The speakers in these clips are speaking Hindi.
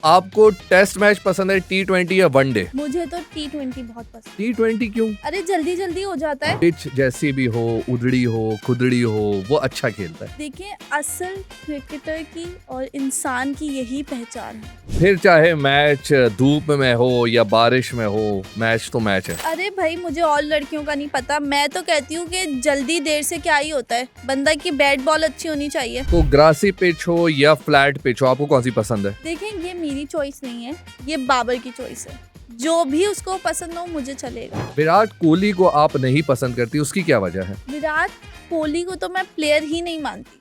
आपको टेस्ट मैच पसंद है, T20 या वनडे? मुझे तो T20 बहुत पसंद। T20 क्यों? अरे जल्दी जल्दी हो जाता है। पिच जैसी भी हो, उधड़ी हो, खुदड़ी हो, वो अच्छा खेलता है। देखिए असल क्रिकेटर की और इंसान की यही पहचान है। फिर चाहे मैच धूप में हो या बारिश में हो, मैच तो मैच है। अरे भाई मुझे और लड़कियों का नहीं पता, मैं तो कहती हूँ कि जल्दी देर से क्या ही होता है, बंदा की बैट बॉल अच्छी होनी चाहिए। तो ग्रासी पिच हो या फ्लैट पिच हो, आपको कौन सी पसंद है? देखिए ये मेरी चॉइस नहीं है, ये बाबर की चॉइस है। जो भी उसको पसंद हो मुझे चलेगा। विराट कोहली को आप नहीं पसंद करती, उसकी क्या वजह है? विराट कोहली को तो मैं प्लेयर ही नहीं मानती।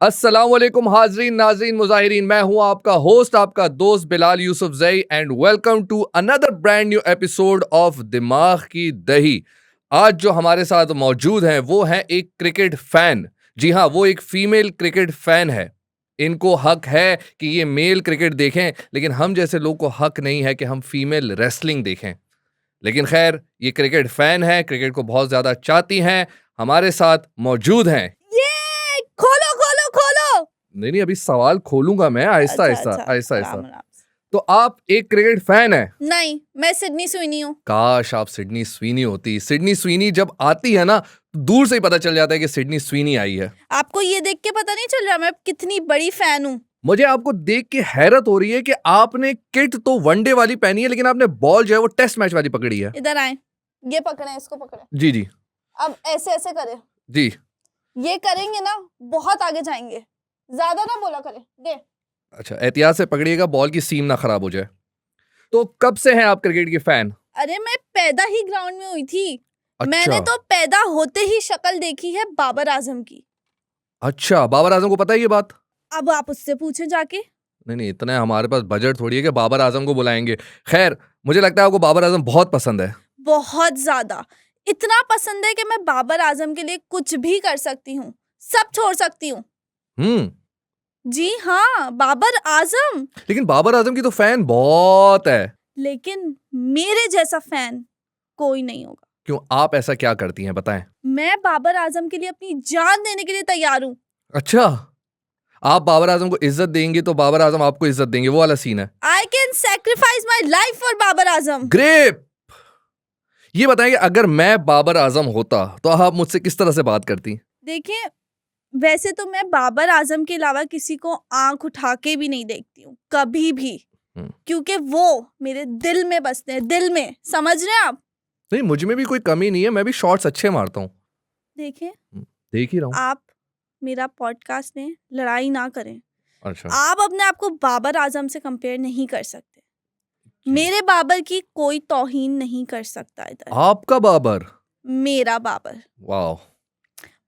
अस्सलामुअलैकुम हाजरीन, नाजरीन, मुजाहिरीन, मैं हूं आपका होस्ट, आपका दोस्त Bilal Yousafzai and welcome to another brand new episode of दिमाग की दही। आज जो हमारे साथ मौजूद हैं वो है एक क्रिकेट फैन। जी हाँ, वो एक फीमेल क्रिकेट फैन है। इनको हक है कि ये मेल क्रिकेट देखें, लेकिन हम जैसे लोग को हक नहीं है कि हम फीमेल रेसलिंग देखें। लेकिन खैर, ये क्रिकेट फैन है, क्रिकेट को बहुत ज्यादा चाहती हैं, हमारे साथ मौजूद हैं। ये खोलो खोलो खोलो। नहीं, अभी सवाल खोलूंगा मैं, आहिस्ता आहिस्ता आहिस्ता राम आहिस्ता। राम। तो आप एक क्रिकेट फैन है? नहीं, मैं सिडनी स्विनी हूँ। काश आप सिडनी स्वीनी होती। सिडनी स्वीनी जब आती है ना, दूर से ही पता चल जाता है कि सिडनी स्वीनी आई है। आपको ये देख के पता नहीं चल रहा मैं कितनी बड़ी फैन हूँ? मुझे आपको देख के हैरत हो रही है कि आपने किट तो वनडे वाली पहनी है, लेकिन आपने बॉल जो है वो टेस्ट मैच वाली पकड़ी है। इधर आए, ये पकड़े, इसको पकड़े। जी जी अब ऐसे ऐसे करे, जी। ये करेंगे ना बहुत आगे जाएंगे। ज्यादा ना बोला करे, दे। अच्छा, एहतियात से पकड़िएगा, बॉल की सीम ना खराब हो जाए। तो कब से हैं आप क्रिकेट के फैन? अरे मैं पैदा ही ग्राउंड में हुई थी। अच्छा। मैंने तो पैदा होते ही शक्ल देखी है बाबर आजम की। अच्छा, बाबर आजम को पता है ये बात? अब आप उससे पूछे जाके। नहीं, इतना हमारे पास बजट थोड़ी है कि बाबर आजम को बुलाएंगे। खैर, मुझे लगता है आपको बाबर आजम बहुत पसंद है। बहुत ज्यादा, इतना पसंद है कि मैं बाबर आजम के लिए कुछ भी कर सकती हूँ, सब छोड़ सकती हूँ। जी हाँ, बाबर आजम। लेकिन बाबर आजम की तो फैन बहुत है। लेकिन मेरे जैसा फैन कोई नहीं होगा। क्यों, आप ऐसा क्या करती हैं, बताएं? मैं बाबर आजम के लिए अपनी जान देने के लिए तैयार हूँ। अच्छा, आप बाबर आजम को इज्जत देंगे तो बाबर आजम आपको इज्जत देंगे, वो वाला सीन है। I can sacrifice my life for Babar Azam. Great. ये बताएं कि अगर मैं बाबर आजम होता तो आप मुझसे किस तरह से बात करती? देखिए, वैसे तो मैं बाबर आजम के अलावा किसी को आंख उठा के भी नहीं देखती हूँ कभी भी, क्योंकि वो मेरे दिल में बसते हैं, दिल में। समझ रहे हैं आप? नहीं, मुझ में भी कोई कमी नहीं है, मैं भी शॉट्स अच्छे मारता हूँ। देखिए, देख ही रहा हूँ। आप मेरा पॉडकास्ट में लड़ाई ना करें। अच्छा। आप अपने आप को बाबर आजम से कंपेयर नहीं कर सकते। मेरे बाबर की कोई तौहीन नहीं कर सकता इधर। आपका बाबर? मेरा बाबर। वाह।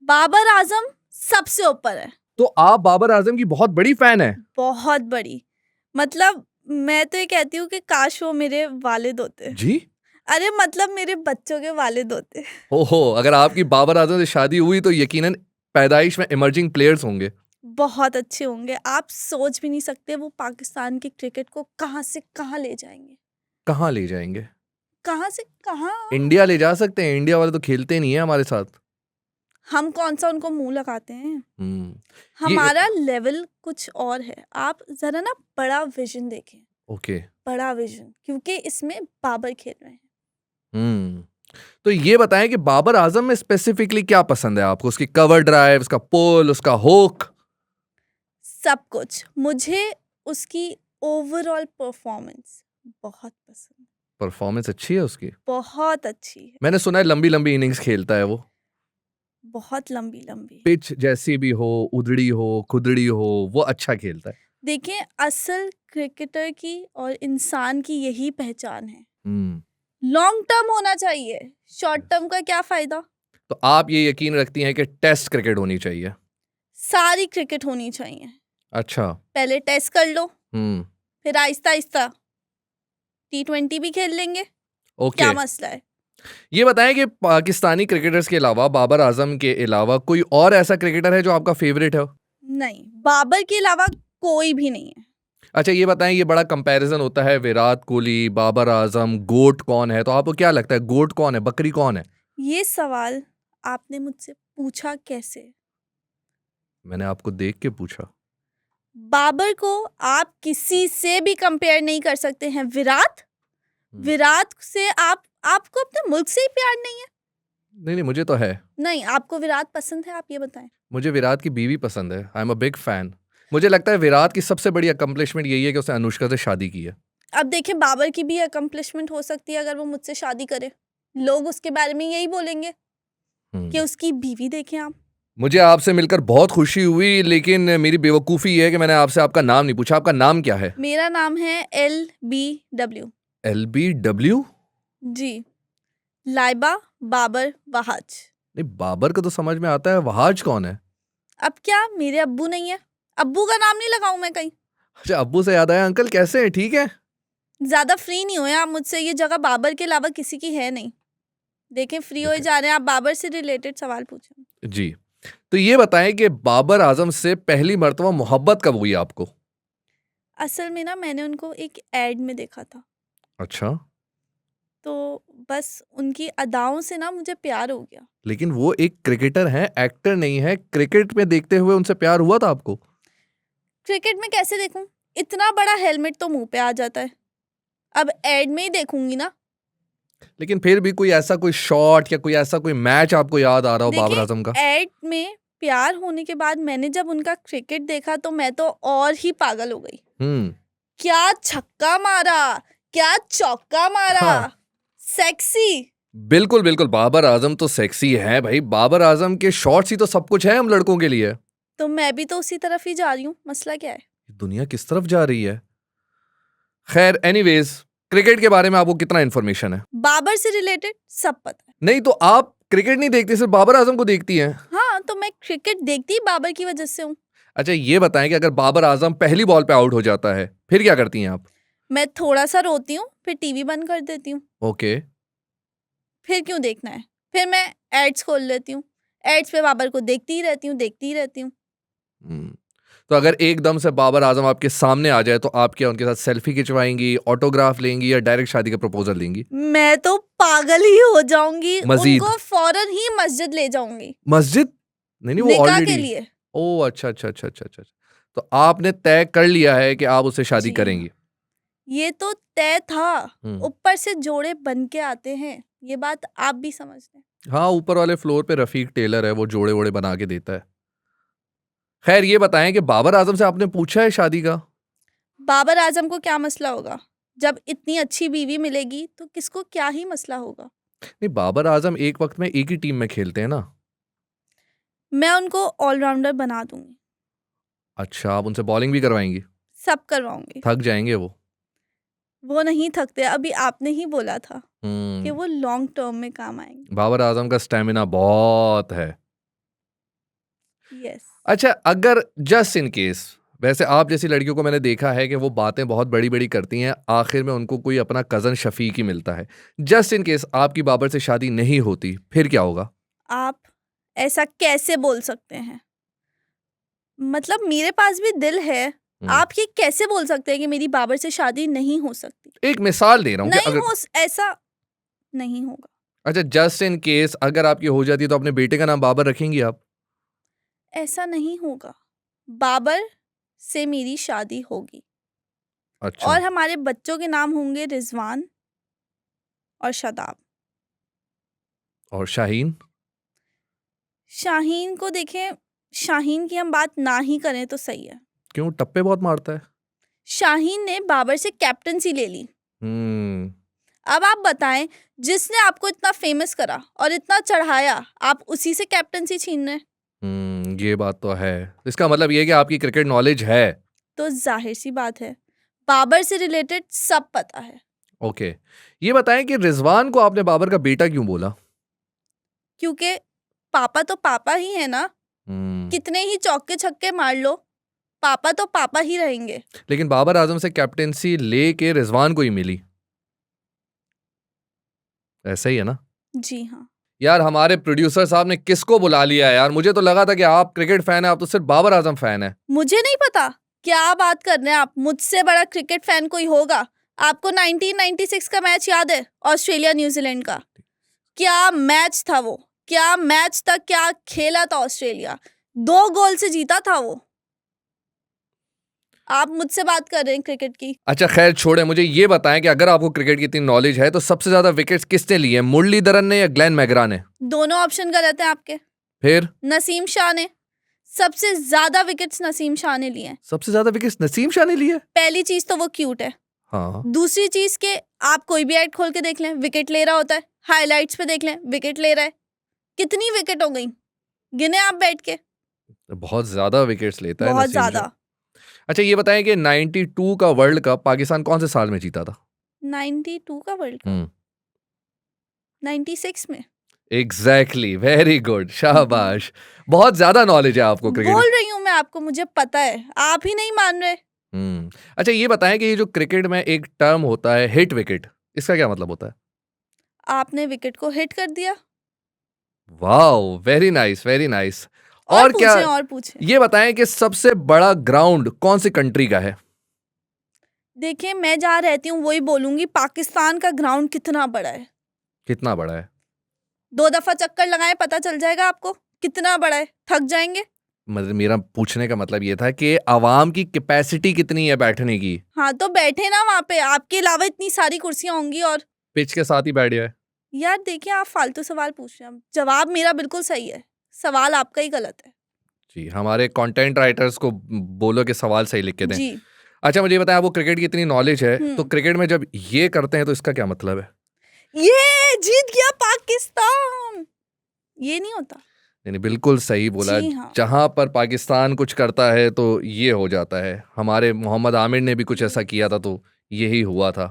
बाबर आजम सबसे ऊपर है। तो आप बाबर आजम की बहुत बड़ी फैन है? बहुत बड़ी। मतलब मैं तो ये कहती हूँ कि काश वो मेरे वालिद होते। जी? अरे मतलब मेरे बच्चों के वालिद होते। ओहो, अगर आपकी बाबर आजम से शादी हुई तो यकीनन पैदाइश में इमर्जिंग प्लेयर्स होंगे। बहुत अच्छे होंगे। आप सोच भी नहीं सकते वो पाकिस्तान के क्रिकेट को कहाँ से कहाँ ले जाएंगे। कहाँ ले जाएंगे? कहाँ से कहाँ? इंडिया ले जा सकते हैं, इंडिया वाले तो खेलते नहीं है हमारे साथ। हम कौन सा उनको मुंह लगाते हैं? ये हमारा लेवल कुछ और है। आप जरा ना बड़ा विजन देखें। ओके। बड़ा विजन, क्योंकि इसमें बाबर खेल रहे हैं। तो ये बताएं कि बाबर आजम में स्पेसिफिकली क्या पसंद है आपको? उसकी कवर ड्राइव, उसका पुल, उसका हुक? सब कुछ। मुझे उसकी ओवरऑल परफॉर्मेंस बहुत पसंद है। परफॉर्मेंस अच्छी है उसकी? बहुत अच्छी है। मैंने सुना है लंबी लंबी इनिंग्स खेलता है वो। बहुत लंबी लंबी। पिच जैसी भी हो, उधड़ी हो, खुदड़ी हो, वो अच्छा खेलता है। देखिए असल क्रिकेटर की और इंसान की यही पहचान है। लॉन्ग टर्म होना चाहिए, शॉर्ट टर्म का क्या फायदा? तो आप ये यकीन रखती हैं कि टेस्ट क्रिकेट होनी चाहिए? सारी क्रिकेट होनी चाहिए। अच्छा। पहले टेस्ट कर लो, फिर आहिस्ता आहिस्ता T20 भी खेल लेंगे। ओके। क्या मसला है? ये बताएं कि पाकिस्तानी क्रिकेटर्स के अलावा, बाबर आजम के अलावा, कोई और ऐसा क्रिकेटर है जो आपका फेवरेट है? नहीं, बाबर के अलावा कोई भी नहीं है। अच्छा ये बताएं, ये बड़ा कंपैरिजन होता है विराट कोहली, बाबर आजम, गोट कौन है, तो आपको क्या लगता है गोट कौन है, बकरी कौन है? ये सवाल आपने मुझसे पूछा कैसे? मैंने आपको देख के पूछा। बाबर को आप किसी से भी कंपेयर नहीं कर सकते हैं। विराट से आपको अपने मुल्क से ही प्यार नहीं है? नहीं मुझे तो है। नहीं, आपको विराट पसंद है, आप ये बताएं। मुझे विराट की बीवी पसंद है। I am a big fan. मुझे लगता है विराट की सबसे बड़ी अकम्पलिशमेंट यही है कि उसने अनुष्का से शादी की है। अब देखिए, बाबर की भी अकम्पलिशमेंट हो सकती है अगर वो मुझसे शादी करे। लोग उसके बारे में यही बोलेंगे कि उसकी बीवी देखें आप। मुझे आपसे मिलकर बहुत खुशी हुई, लेकिन मेरी बेवकूफ़ी ये है कि मैंने आपसे आपका नाम नहीं पूछा। आपका नाम क्या है? मेरा नाम है LBW। LBW? जी, लाइबा बाबर वहाज। नहीं, बाबर का तो समझ में आता है, वहाज कौन है? अब क्या मेरे अब्बू नहीं है? अब्बू का नाम नहीं लगाऊं मैं कहीं? अच्छा, अब्बू से याद आया, अंकल कैसे हैं, ठीक है? ज्यादा फ्री नहीं हुए आप मुझसे। ये जगह बाबर के अलावा किसी की है नहीं। देखें, फ्री हो जा रहे हैं आप। बाबर से रिलेटेड सवाल पूछें। जी, तो ये बताएं कि बाबर आजम से पहली मर्तबा मोहब्बत कब हुई आपको? असल में ना, मैंने उनको एक एड में देखा था, अच्छा, तो बस उनकी अदाओं से ना मुझे प्यार हो गया। लेकिन वो एक क्रिकेटर हैं, एक्टर नहीं है। क्रिकेट में देखते हुए उनसे प्यार हुआ था आपको? क्रिकेट में कैसे देखूं? इतना बड़ा हेलमेट तो मुंह पे आ जाता है। अब एड में ही देखूंगी ना। लेकिन फिर भी कोई ऐसा कोई शॉट या कोई ऐसा कोई मैच आपको याद आ रहा हो बाबर आजम का? देखिए, एड में प्यार होने के बाद मैंने जब उनका क्रिकेट देखा तो मैं तो और ही पागल हो गई। क्या छक्का मारा, क्या चौका मारा। हाँ। सेक्सी। बिल्कुल बिल्कुल, बाबर आजम तो सेक्सी है भाई। बाबर आजम के शॉट्स ही तो सब कुछ है हम लड़कों के लिए। तो मैं भी तो उसी तरफ ही जा रही हूँ। मसला क्या है? दुनिया किस तरफ जा रही है? खैर, एनीवेज, क्रिकेट के बारे में आपको कितना इन्फॉर्मेशन है? बाबर से रिलेटेड सब पता है। नहीं तो आप क्रिकेट नहीं देखती, सिर्फ बाबर आजम को देखती हैं? हाँ, तो मैं क्रिकेट देखती बाबर की वजह से हूँ। अच्छा ये बताएं कि अगर बाबर आजम पहली बॉल पे आउट हो जाता है फिर क्या करती हैं आप? मैं थोड़ा सा रोती हूँ, फिर टीवी बंद कर देती हूँ। ओके। फिर क्यों देखना है? फिर मैं एड्स खोल लेती हूँ। एड्स पे बाबर को देखती ही रहती हूँ, देखती ही रहती हूँ। तो अगर एकदम से बाबर आजम आपके सामने आ जाए तो आप क्या उनके साथ सेल्फी खिंचवाएंगी, ऑटोग्राफ लेंगी या डायरेक्ट शादी का प्रपोजल लेंगी? मैं तो पागल ही हो जाऊंगी। मजीद? उनको फौरन ही मस्जिद ले जाऊंगी। मस्जिद? नहीं वो निकाह ऑलरेडी। के लिए। ओह अच्छा अच्छा अच्छा अच्छा अच्छा। तो आपने तय कर लिया है कि आप उससे शादी जी करेंगी? ये तो तय था। हम्म। ऊपर से जोड़े बन के आते हैं, ये बात आप भी समझ लें। हाँ, ऊपर वाले फ्लोर पे रफीक टेलर है, वो जोड़े वोड़े बना के देता है। खैर ये बताएं कि बाबर आजम से आपने पूछा है शादी का? बाबर आजम को क्या मसला होगा? जब इतनी अच्छी बीवी मिलेगी तो किसको क्या ही मसला होगा? नहीं, बाबर आजम एक वक्त में एक ही टीम में खेलते हैं ना। मैं उनको ऑलराउंडर बना दूंगी। अच्छा, आप उनसे बॉलिंग भी करवाएंगी? सब करवाऊंगी। थक जाएंगे वो नहीं थकते। अभी आपने ही बोला था कि हम्म। वो लॉन्ग टर्म में काम आएंगे। बाबर आजम का स्टेमिना बहुत है। यस। अच्छा, अगर जस्ट इन केस, वैसे आप जैसी लड़कियों को मैंने देखा है कि वो बातें बहुत बड़ी बड़ी करती हैं, आखिर में उनको कोई अपना कजन शफीक ही मिलता है। जस्ट इन केस आपकी बाबर से शादी नहीं होती फिर क्या होगा? आप ऐसा कैसे बोल सकते हैं? मतलब मेरे पास भी दिल है। आप ये कैसे बोल सकते हैं कि मेरी बाबर से शादी नहीं हो सकती? एक मिसाल दे रहा हूँ कि नहीं अगर ऐसा नहीं होगा। अच्छा, जस्ट इन केस अगर आपकी हो जाती तो अपने बेटे का नाम बाबर रखेंगी आप? ऐसा नहीं होगा। बाबर से मेरी शादी होगी। अच्छा। और हमारे बच्चों के नाम होंगे रिजवान और शादाब। और शाहीन? शाहीन को देखें, शाहीन की हम बात ना ही करें तो सही है। क्यों, टप्पे बहुत मारता है? शाहीन ने बाबर से कैप्टनसी ले ली। अब आप बताएं, जिसने आपको इतना फेमस करा और इतना चढ़ाया, आप उसी से कैप्टनसी छीन रहे हैं। ये बात तो है। इसका मतलब ये है कि आपकी क्रिकेट नॉलेज है। तो जाहिर सी बात है, बाबर से रिलेटेड सब पता है। ओके, ये बताएं कि रिजवान को आपने बाबर का बेटा क्यों बोला? क्योंकि पापा तो पापा ही है ना। कितने ही चौके छक्के मार लो, पापा तो पापा ही रहेंगे। लेकिन बाबर आजम से कैप्टेंसी लेके रिजवान को ही मिली, ऐसा ही है ना? जी हाँ। यार, हमारे प्रोड्यूसर साहब ने किसको बुला लिया है यार? मुझे तो लगा था कि आप क्रिकेट फैन है, आप तो सिर्फ बाबर आजम फैन है। मुझे नहीं पता क्या बात कर रहे हैं आप? मुझसे बड़ा क्रिकेट फैन कोई होगा? आपको 1996 का मैच याद है? ऑस्ट्रेलिया न्यूजीलैंड का? क्या मैच था वो? क्या मैच था, क्या खेला था ऑस्ट्रेलिया? 2 गोल से जीता था वो। आप मुझसे बात कर रहे हैं क्रिकेट की? अच्छा खैर छोड़े, मुझे ये बताएं कि अगर आपको क्रिकेट की इतनी नॉलेज है तो सबसे ज्यादा विकेट्स किसने लिए? मुरलीधरन ने या ग्लेन मैकग्रा ने? दोनों ऑप्शन गलत हैं आपके। फिर नसीम शाह ने। सबसे ज्यादा विकेट्स नसीम शाह ने लिए हैं। सबसे ज्यादा विकेट्स नसीम शाह ने लिए? पहली चीज तो वो क्यूट है। हाँ, दूसरी चीज के आप कोई भी ऐड खोल के देख लें, विकेट ले रहा होता है। हाइलाइट्स पे देख लें, विकेट ले रहा है। कितनी विकेट हो गई? गिने आप बैठ के। बहुत ज्यादा विकेट्स लेता है बहुत नसीम ज्यादा। शाह। अच्छा ये बताएं कि 92 का वर्ल्ड कप पाकिस्तान कौन से साल में जीता था? 92 का वर्ल्ड कप 96 में। एग्जैक्टली, वेरी गुड, शाबाश। बहुत ज्यादा नॉलेज है आपको क्रिकेट। बोल रही हूँ मैं आपको, मुझे पता है, आप ही नहीं मान रहे। अच्छा ये बताएं कि ये जो क्रिकेट में एक टर्म होता है हिट विकेट, इसका क्या मतलब होता है? आपने विकेट को हिट कर दिया। Wow, very nice, very nice. और और क्या, पूछें, और पूछें। ये बताएं कि सबसे बड़ा ग्राउंड कौन सी कंट्री का है? देखिए, मैं जहाँ रहती हूँ वही बोलूंगी। पाकिस्तान का ग्राउंड कितना बड़ा है? कितना बड़ा है? 2 दफा चक्कर लगाए, पता चल जाएगा आपको कितना बड़ा है। थक जाएंगे। मतलब मेरा पूछने का मतलब ये था कि आवाम की कैपेसिटी कितनी है बैठने की? हाँ तो बैठे ना वहाँ पे, आपके अलावा इतनी सारी कुर्सियां होंगी। और पिच के साथ ही बैठ जाए। यार देखिए, आप फालतू सवाल पूछ रहे हैं। जवाब मेरा बिल्कुल सही है, सवाल आपका ही गलत है। जी, हमारे कंटेंट राइटर्स को बोलो कि सवाल सही लिख के दें। जी। अच्छा मुझे बताएं, आपको क्रिकेट की इतनी नॉलेज है तो हम्म। क्रिकेट में जब ये करते हैं तो इसका क्या मतलब है? ये जीत गया पाकिस्तान, ये नहीं होता। नहीं, बिल्कुल सही बोला। जी हाँ। जहां पर पाकिस्तान कुछ करता है तो ये हो जाता है। हमारे मोहम्मद आमिर ने भी कुछ ऐसा किया था तो यही हुआ था।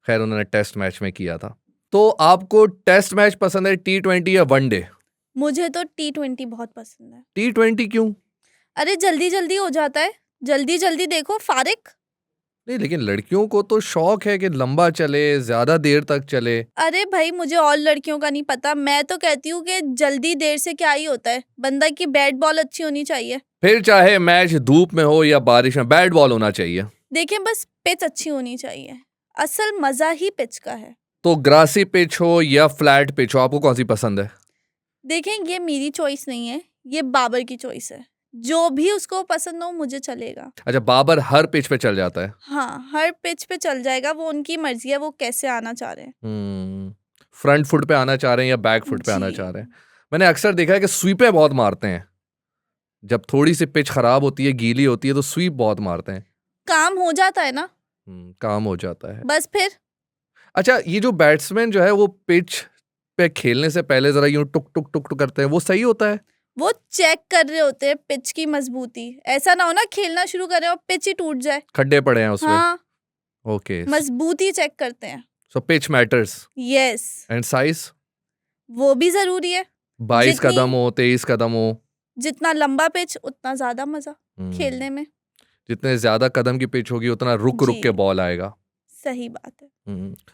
खैर उन्होंने टेस्ट मैच में किया था। तो आपको टेस्ट मैच पसंद है, T20 या वनडे? मुझे तो T20 बहुत पसंद है। T20 क्यों? अरे जल्दी जल्दी हो जाता है, जल्दी जल्दी देखो फारिक। नहीं लेकिन लड़कियों को तो शौक है कि लंबा चले, ज्यादा देर तक चले। अरे भाई, मुझे और लड़कियों का नहीं पता। मैं तो कहती हूँ कि जल्दी देर से क्या ही होता है, बंदा की बैट बॉल अच्छी होनी चाहिए। फिर चाहे मैच धूप में हो या बारिश में, बैट बॉल होना चाहिए। देखिए, बस पिच अच्छी होनी चाहिए। असल मजा ही पिच का है। तो ग्रासी पिच हो या फ्लैट पिच हो, आपको कौन सी पसंद है? देखें, ये मेरी चॉइस नहीं है, ये बाबर की चॉइस है। जो भी उसको पसंद हो मुझे चलेगा। अच्छा, बाबर हर पिच पे चल जाता है? हाँ, हर पिच पे चल जाएगा, वो उनकी मर्जी है, वो कैसे आना चाह रहे हैं। फ्रंट फुट पे आना चाह रहे हैं या बैक फुट पे आना जी। चाह रहे हैं? मैंने अक्सर देखा है कि स्वीपें बहुत मारते हैं। जब थोड़ी सी पिच खराब होती है, गीली होती है तो स्वीप बहुत मारते हैं। काम हो जाता है ना, काम हो जाता है। बस फिर। अच्छा, ये जो बैट्समैन जो है वो पिच पे खेलने से पहले जरा यूं टुक टुक टुक टुक करते हैं, वो सही होता है? वो चेक कर रहे होते हैं पिच की मजबूती। ऐसा ना हो ना खेलना शुरू करें और पिच ही टूट जाए। खड्डे पड़े हैं उसमें? हाँ, ओके, मजबूती चेक करते हैं। So pitch matters. Yes, and size? वो भी जरूरी है। 22 जितनी- कदम हो, 23 कदम हो? जितना लंबा पिच उतना ज्यादा मजा हम्म, खेलने में। जितने ज्यादा कदम की पिच होगी उतना रुक रुक जी। के बॉल आएगा। सही बात है।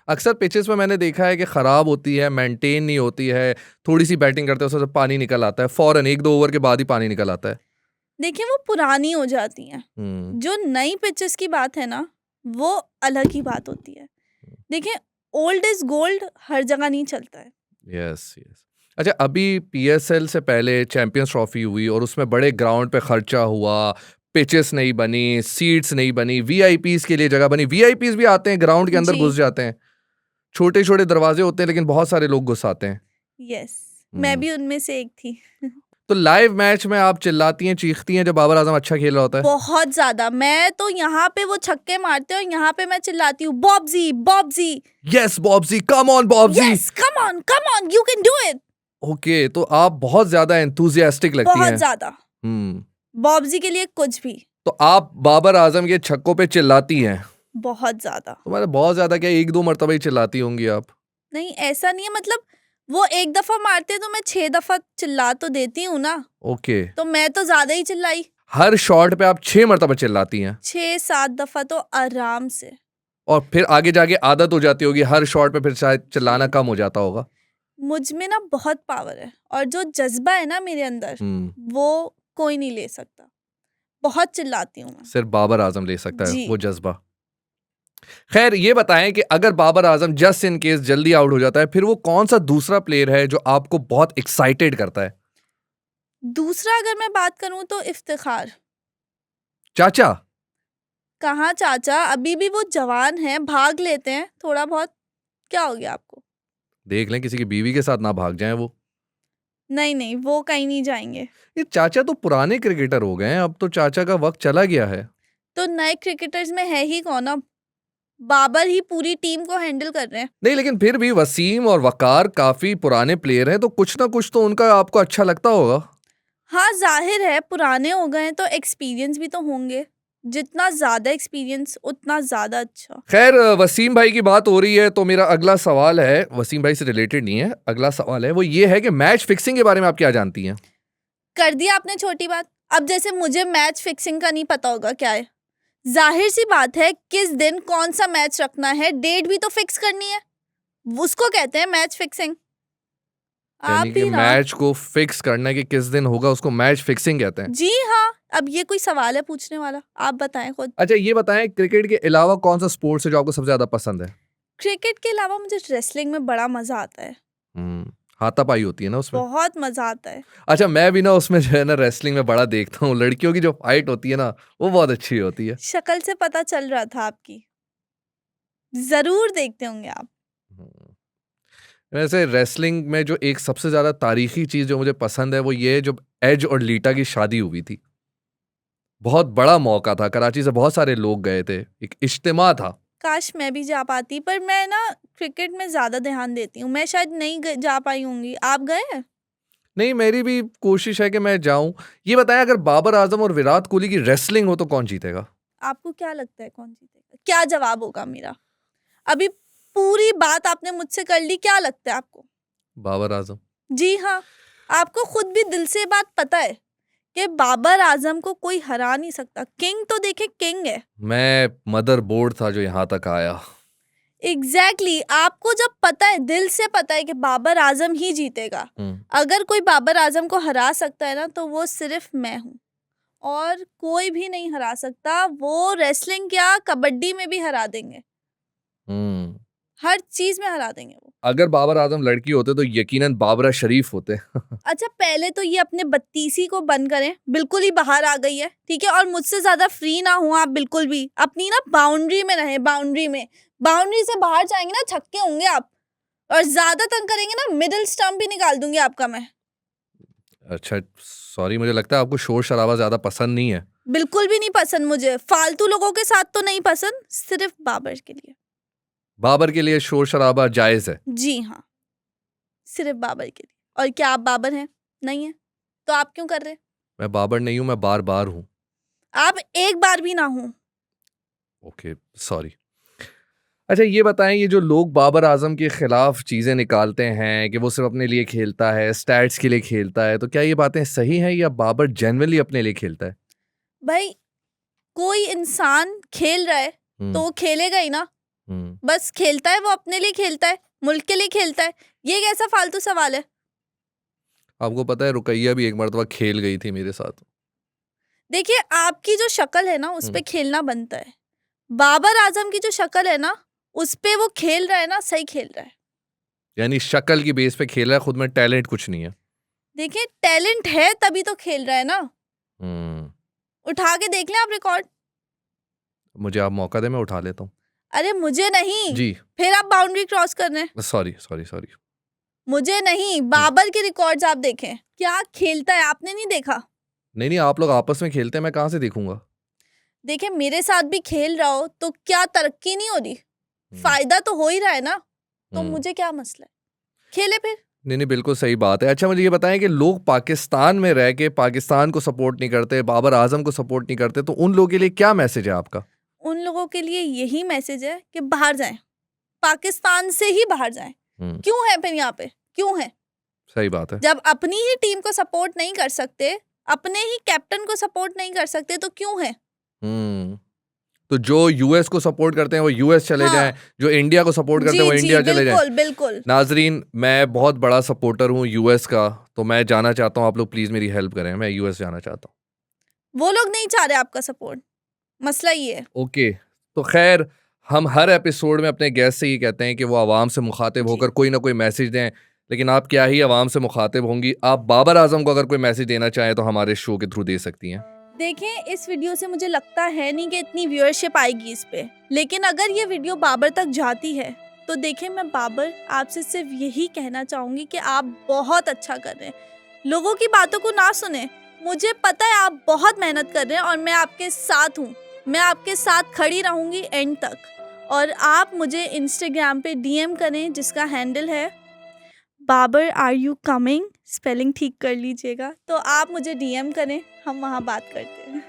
अक्सर पिचेस में मैंने देखा है कि खराब होती है, मेंटेन नहीं होती है। थोड़ी सी बैटिंग करते हैं उसमें से पानी निकल आता है, फौरन 1-2 ओवर के बाद ही पानी निकल आता है। देखिए, वो पुरानी हो जाती हैं। जो नई पिचेस की बात है ना, वो अलग ही बात होती है। देखिए, ओल्ड इज गोल्ड हर जगह नहीं चलता है। Yes yes. अच्छा, अभी PSL से पहले चैंपियंस ट्रॉफी हुई और उसमें बड़े ग्राउंड पे खर्चा हुआ, पिचेस नहीं बनी, सीट्स नहीं बनी, VIPs के लिए जगह बनी। VIPs भी आते हैं ग्राउंड के अंदर, जी। घुस जाते हैं। छोटे छोटे दरवाजे होते हैं लेकिन बहुत सारे लोग घुस आते हैं। यस, मैं भी उनमें से एक थी। तो लाइव मैच में आप चिल्लाती हैं, चीखती हैं जब बाबर आजम अच्छा खेल रहा होता है? बहुत ज्यादा। मैं तो यहाँ पे वो छक्के मारते हैं और यहाँ पे मैं चिल्लाती हूँ, Bobji Bobji, yes Bobji, come on Bobji. Yes, come on, you can do it. Okay, तो आप बहुत ज्यादा एंथुसियास्टिक लगती हैं। बहुत ज्यादा। बॉब्जी के लिए कुछ भी। तो आप बाबर आजम के छक्कों पे चिल्लाती हैं? बहुत ज्यादा। तुम्हारे बहुत ज्यादा क्या, 1-2 मरतबा ही चिल्लाती होंगी आप? नहीं, ऐसा नहीं है। मतलब वो एक दफा मारते तो मैं 6 दफा चिल्ला तो देती हूँ ना। ओके, तो मैं तो ज्यादा ही चिल्लाई। हर शॉट पे आप 6 मरतबा चिल्लाती हैं? 6-7 दफा तो आराम से। और फिर आगे जाके आदत हो जाती होगी, हर शॉट पे फिर शायद चिल्लाना कम हो जाता होगा। मुझ में ना बहुत पावर है और जो जज्बा है ना मेरे अंदर, वो कोई नहीं ले सकता। बहुत चिल्लाती हूँ मैं। सिर्फ बाबर आजम ले सकता है जी। वो जज्बा। खैर ये बताएं कि अगर Babar Azam just in case जल्दी आउट हो जाता है, फिर वो कौन सा दूसरा प्लेयर है जो आपको बहुत एक्साइटेड करता है? दूसरा अगर मैं बात करूँ तो इफ्तिखार। चाचा? कहाँ चाचा, अभी भी वो जवान हैं, भाग लेते हैं थोड़ा बहुत। क्या हो गया आपको? देख लें किसी की बीवी के साथ ना भाग जाएं वो। नहीं, वो कहीं नहीं जाएँगे। ये चाचा तो पुराने क्रिकेटर हो गए हैं, अब तो चाचा का वक्त चला गया है। तो नए क्रिकेटर्स में है ही कौन अब? बाबर ही पूरी टीम को हैंडल कर रहे हैं। नहीं, लेकिन फिर भी वसीम और वकार काफी पुराने प्लेयर हैं, तो कुछ ना कुछ तो उनका आपको अच्छा लगता होगा। हाँ, ज़ाहिर है पुराने हो गए हैं तो एक्सपीरियंस भी तो होंगे। जितना ज़्यादा एक्सपीरियंस उतना ज़्यादा अच्छा। खैर वसीम भाई की बात हो रही है तो मेरा अगला सवाल है, वसीम भाई से रिलेटेड नहीं है, अगला सवाल है वो ये है कि मैच फिक्सिंग के बारे में आप क्या जानती हैं? कर दिया आपने छोटी बात। अब जैसे मुझे मैच फिक्सिंग का नहीं पता होगा क्या है। ज़ाहिर सी बात है किस दिन कौन सा मैच रखना है, डेट भी तो फिक्स करनी है। उसको कहते हैं मैच फिक्सिंग। आप यानी कि भी ना। मैच को फिक्स करना कि किस दिन होगा उसको मैच फिक्सिंग कहते हैं। जी हाँ, अब ये कोई सवाल है पूछने वाला? आप बताएं खुद। अच्छा ये बताएं क्रिकेट के अलावा कौन सा स्पोर्ट्स है जो आपको सबसे ज्यादा पसंद है? क्रिकेट के अलावा मुझे रेसलिंग में बड़ा मजा आता है। हाथापाई होती है ना उसमें। बहुत मजा आता है। अच्छा मैं भी ना उसमें जो है ना रेसलिंग में बड़ा देखता हूँ, लड़कियों की जो फाइट होती है ना वो बहुत अच्छी होती है। शक्ल से पता चल रहा था आपकी। जरूर देखते होंगे आप। हम्म। वैसे रेसलिंग में जो एक सबसे ज्यादा तारीखी चीज जो मुझे पसंद है वो ये है जब एज और लीटा की शादी हुई थी। बहुत बड़ा मौका था, कराची से बहुत सारे लोग गए थे, एक इज्तिमा था। काश मैं भी जा पाती, पर मैं ना क्रिकेट में ज्यादा ध्यान देती हूँ। मैं शायद नहीं जा पाई होंगी। आप गए हैं? नहीं मेरी भी कोशिश है कि मैं जाऊं। ये बताएं अगर बाबर आजम और विराट कोहली की रेसलिंग हो तो कौन जीतेगा? आपको क्या लगता है कौन जीतेगा? क्या जवाब होगा मेरा? अभी पूरी बात आपने मुझसे कर ली, क्या लगता है आपको? बाबर आजम। जी हाँ, आपको खुद भी दिल से बात पता है कि बाबर आजम को कोई हरा नहीं सकता। किंग तो देखे किंग है। मैं मदर बोर्ड था जो यहाँ तक आया। एग्जैक्टली आपको जब पता है, दिल से पता है कि बाबर आजम ही जीतेगा। अगर कोई बाबर आजम को हरा सकता है ना तो वो सिर्फ मैं हूँ, और कोई भी नहीं हरा सकता। वो रेसलिंग क्या, कबड्डी में भी हरा देंगे। हर चीज में हरा देंगे वो। अगर बाबर आजम लड़की होते तो यकीनन बाबरा शरीफ होते। अच्छा पहले तो ये अपने बत्तीसी को बंद करें, बिल्कुल ही बाहर आ गई है, ठीक है। और मुझसे ज्यादा फ्री ना हो आप, बिल्कुल भी अपनी ना बाउंड्री में रहे। बाउंड्री में, बाउंड्री से बाहर जाएंगे ना छक्के होंगे आप, और ज्यादा तंग करेंगे ना मिडिल स्टंप भी निकाल दूंगी आपका मैं। अच्छा सॉरी, मुझे लगता है आपको शोर शराबा ज्यादा पसंद नहीं है। बिल्कुल भी नहीं पसंद मुझे। फालतू लोगों के साथ तो नहीं पसंद, सिर्फ बाबर के लिए। बाबर के लिए शोर शराबा जायज है। जी हाँ, सिर्फ बाबर के लिए। और क्या आप बाबर हैं? नहीं है तो आप क्यों कर रहे हैं? मैं बाबर नहीं हूं, मैं बार बार हूं। आप एक बार भी ना हो। Okay sorry. अच्छा ये बताएं, ये जो लोग बाबर आजम के खिलाफ चीजें निकालते हैं कि वो सिर्फ अपने लिए खेलता है, स्टैट्स के लिए खेलता है, तो क्या ये बातें सही हैं या बाबर जेन्युइनली अपने लिए खेलता है? भाई कोई इंसान खेल रहा है तो वो खेलेगा ही ना। बस खेलता है, वो अपने लिए खेलता है, मुल्क के लिए खेलता है। ये कैसा फालतू सवाल है? आपको पता है रुकैया भी एक मर्तबा खेल गई थी मेरे साथ। देखिए आपकी जो शक्ल है ना उस पे खेलना बनता है। बाबर आजम की जो शक्ल है ना उस पे वो खेल रहा है ना, सही खेल रहा है। यानी शक्ल की बेस पे खेल रहा है, खुद में टैलेंट कुछ नहीं है। देखिए टैलेंट है तभी तो खेल रहा है ना। उठा के देख लें आप रिकॉर्ड। मुझे आप मौका दे, मैं उठा लेता हूँ। अरे मुझे नहीं जी फिर आप बाउंड्री क्रॉस कर रहे हैं। Sorry sorry sorry. मुझे नहीं, बाबर के रिकॉर्ड्स आप देखें, क्या खेलता है आपने नहीं देखा? नहीं नहीं, आप लोग आपस में खेलते हैं, मैं कहाँ से देखूंगा? देखिए मेरे साथ भी खेल रहा हो तो क्या तरक्की नहीं हो रही? फायदा तो हो ही रहा है ना। तो मुझे क्या मसला है, खेले फिर। नहीं नहीं बिल्कुल सही बात है। अच्छा मुझे ये बताएं कि लोग पाकिस्तान में रह के पाकिस्तान को सपोर्ट नहीं करते, बाबर आजम को सपोर्ट नहीं करते, तो उन लोगों के लिए क्या मैसेज है आपका? उन लोगों के लिए यही मैसेज है कि बाहर जाएं, पाकिस्तान से ही बाहर जाएं। क्यों है फिर यहाँ पे, क्यों है? सही बात है। जब अपनी ही टीम को सपोर्ट नहीं कर सकते, अपने ही कैप्टन को सपोर्ट नहीं कर सकते, तो क्यों है? तो जो यूएस को सपोर्ट करते हैं वो यूएस चले जाएं, जो इंडिया को सपोर्ट करते हैं वो इंडिया चले जाएं। बिल्कुल। नाजरीन मैं बहुत बड़ा सपोर्टर हूँ यूएस का, तो मैं जाना चाहता हूँ, आप लोग प्लीज मेरी हेल्प करें, मैं यूएस जाना चाहता हूँ। वो लोग नहीं चाह रहे आपका सपोर्ट, मसला ये है। ओके, तो खैर हम हर एपिसोड में अपने गेस्ट से ये कहते हैं कि वो आवाम से मुखातिब जी। होकर कोई ना कोई मैसेज दें, लेकिन आप क्या ही आवाम से मुखातिब होंगी। आप बाबर आजम को अगर कोई मैसेज देना चाहें तो हमारे शो के थ्रू दे सकती हैं। देखें, इस वीडियो से मुझे लगता है नहीं कि इतनी व्यूअरशिप आएगी इस पे, लेकिन अगर ये वीडियो बाबर तक जाती है तो देखें, मैं बाबर आपसे सिर्फ यही कहना चाहूँगी कि आप बहुत अच्छा कर रहे हैं। लोगों की बातों को ना सुने, मुझे पता है आप बहुत मेहनत कर रहे हैं और मैं आपके साथ हूँ, मैं आपके साथ खड़ी रहूँगी एंड तक। और आप मुझे इंस्टाग्राम पे डीएम करें जिसका हैंडल है Babar are you coming, spelling ठीक कर लीजिएगा। तो आप मुझे डीएम करें, हम वहाँ बात करते हैं।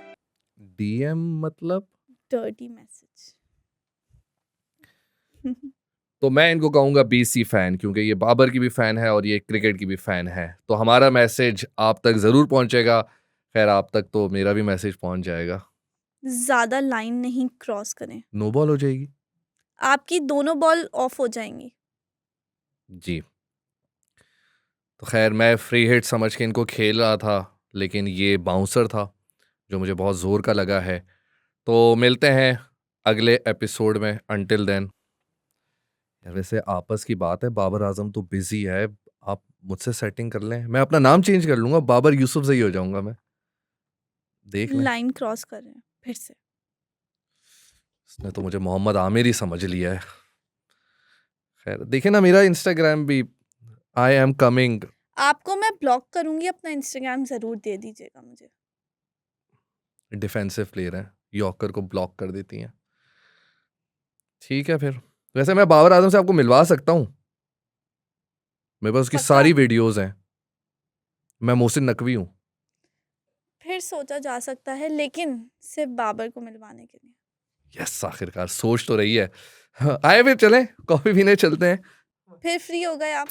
डीएम मतलब? Dirty message. तो मैं इनको कहूँगा बीसी फैन, क्योंकि ये बाबर की भी फ़ैन है और ये क्रिकेट की भी फ़ैन है। तो हमारा मैसेज आप तक ज़रूर पहुँचेगा। खैर आप तक तो मेरा भी मैसेज पहुँच जाएगा। ज़्यादा लाइन नहीं क्रॉस करें, नो बॉल हो जाएगी। आपकी दोनों बॉल ऑफ हो जाएंगी। जी। तो खैर मैं फ्री हिट समझ के इनको खेल रहा था, लेकिन ये बाउंसर था जो मुझे बहुत ज़ोर का लगा है। तो मिलते हैं अगले एपिसोड में। Until then. यार वैसे आपस की बात है, बाबर आजम तो बिजी है, आप मुझसे सेटिंग कर लें, मैं अपना नाम चेंज कर लूंगा, बाबर यूसुफ से ही हो जाऊंगा मैं। देख लें। लाइन क्रॉस कर रहे हैं फिर से। इसने तो मुझे मोहम्मद आमिर ही समझ लिया है। खैर देखिए ना, मेरा इंस्टाग्राम भी आई एम कमिंग। आपको मैं ब्लॉक करूंगी, अपना इंस्टाग्राम ज़रूर दे दीजिएगा मुझे। डिफेंसिव प्लेयर है, यॉर्कर को ब्लॉक कर देती हैं। ठीक है फिर। वैसे मैं बाबर आजम से आपको मिलवा सकता हूँ, मेरे पास उसकी पक्का? सारी वीडियोस हैं। मैं मोहसिन नकवी हूँ। फिर सोचा जा सकता है, लेकिन सिर्फ बाबर को मिलवाने के लिए। यस, आखिरकार सोच तो रही है। आए फिर चलें, कॉफी पीने चलते हैं। फिर फ्री हो गए आप?